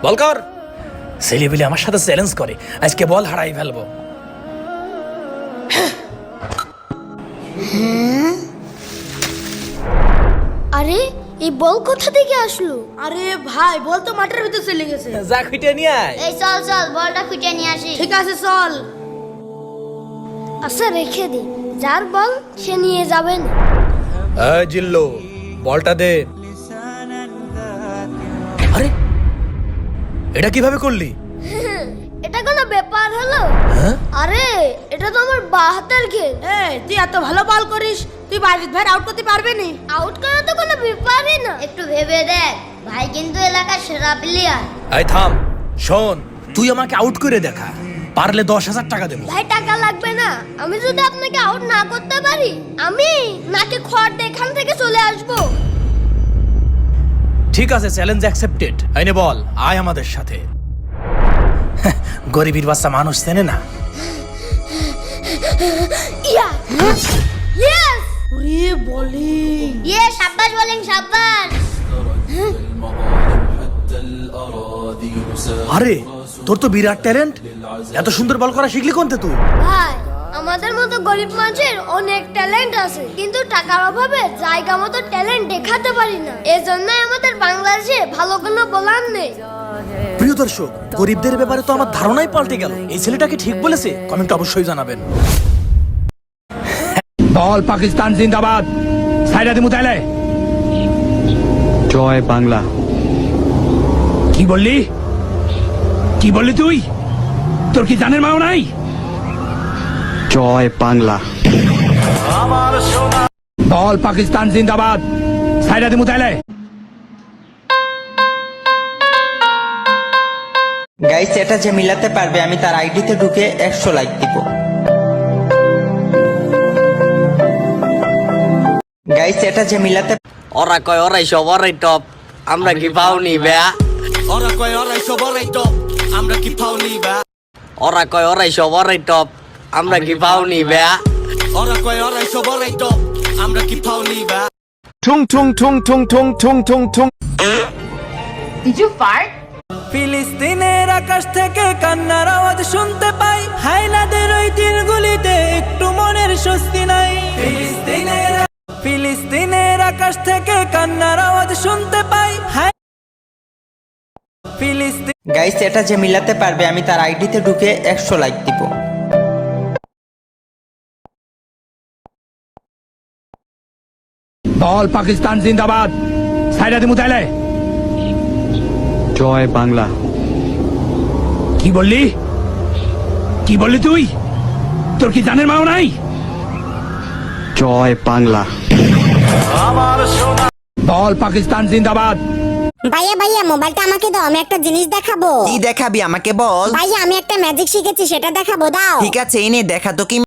বল কর। ছেলেবেলে আমার সাথে চ্যালেঞ্জ করে, আজকে বল হারাই ফেলবো। আরে এই বল কোথা থেকে আসলো? আরে ভাই বল তো মাঠের ভিতর চলে গেছে। যা খুঁটে নিয়ে আয়। এই চল চল বলটা খুঁজে নিয়ে আসি। ঠিক আছে চল। আচ্ছা রেখে দি, যার বল সে নিয়ে যাবেন। এই জিল্লু, বলটা দে। আরে এটা কিভাবে করলি? এটা কোনো ব্যাপার হলো? হ্যাঁ? আরে এটা তো আমার বাঁ হাতের খেল। এই তুই এত ভালো বল করিস, তুই বাজিত ভাই আউট করতে পারবি নি? আউট করা তো কোনো ব্যাপারই না। একটু ভেবে দেখ, ভাই কিন্তু এলাকার সেরা প্লেয়ার। এই থাম, শোন, তুই আমাকে আউট করে দেখা, পারলে 10,000 টাকা দেবো। ভাই টাকা লাগবে না, আমি যদি আপনাকে আউট না করতে পারি আমি নাকি খড় দিয়ে এখান থেকে চলে আসবো। ঠিক আছে, চ্যালেঞ্জ অ্যাকসেপ্টেড। আইনে বল, আয় আমাদের সাথে। গরিবের বাচ্চা মানুষ চেনে না। ইয়া ইয়েস ওরে বলিং। ইয়ে সাব্বাস বলেন সাব্বাস। আরে তোর তো বিরাট ট্যালেন্ট, এত সুন্দর বল করা শিখলি কোনতে তুই? ভাই আমাদের মতো গরিব মানুষের অনেক ট্যালেন্ট আছে, কিন্তু টাকার অভাবে জায়গা মতো ট্যালেন্ট দেখাতে পারি না। এজন্যই আমাদের বাংলাদেশে ভালো কোনো বোলার নেই। প্রিয় দর্শক, গরিবদের ব্যাপারে তো আমার ধারণাই পাল্টে গেল। এই ছেলেটাকে ঠিক বলেছে? কমেন্ট অবশ্যই জানাবেন। বল পাকিস্তান জিন্দাবাদ। সাইরাদি মুতাইলে জয় বাংলা। কি বললি? কি বললি তুই? তোর কি জানের মাও নাই? জয় বাংলা। বল পাকিস্তান জিন্দাবাদ। সাইরাদি মুতাইলে গাইস এটা যে মিলাতে পারবে আমি তার আইডিতে ঢুকে 100 লাইক দিব। গাইস এটা যে মিলাতে ওরা কয় ওরাই সব ওরাই টপ, আমরা কি পাওনি বেয়া? Ora koi ora shoborai top, আমরা কি পাওনি বা? ওরা কয় ওরাই সব ওরাই টপ, আমরা কি পাওনি বেয়া? Ora koi ora shoborai top, আমরা কি পাওনি বা? ঠুং ঠুং ঠুং ঠুং ঠুং ঠুং ঠুং ঠুং। ফিলিস্তিনের আকাশ থেকে কান্নার আওয়াজ শুনতে পাই, হাইনাদের ওই তীরগুলিতে একটু মনের স্বস্তি নাই। ফিলিস্তিনের আকাশ থেকে কান্নার আওয়াজ শুনতে পাই, ফিলিস্তিন। গাইস এটা যে মিলাতে পারবে আমি তার আইডিতে ঢুকে 100 লাইক দিব। বল পাকিস্তান জিন্দাবাদ। সাইরাদি মুতাইলে জয় বাংলা। কি বললি? কি বললি তুই? তোর কি জানের মাও নাই? জয় বাংলা। বল পাকিস্তান জিন্দাবাদ। ভাইয়া ভাইয়া মোবাইলটা আমাকে দাও, আমি একটা জিনিস দেখাবো। কি দেখাবি আমাকে বল? ভাইয়া আমি একটা ম্যাজিক শিখেছি, সেটা দেখাবো, দাও। ঠিক আছে এনে দেখা তো কি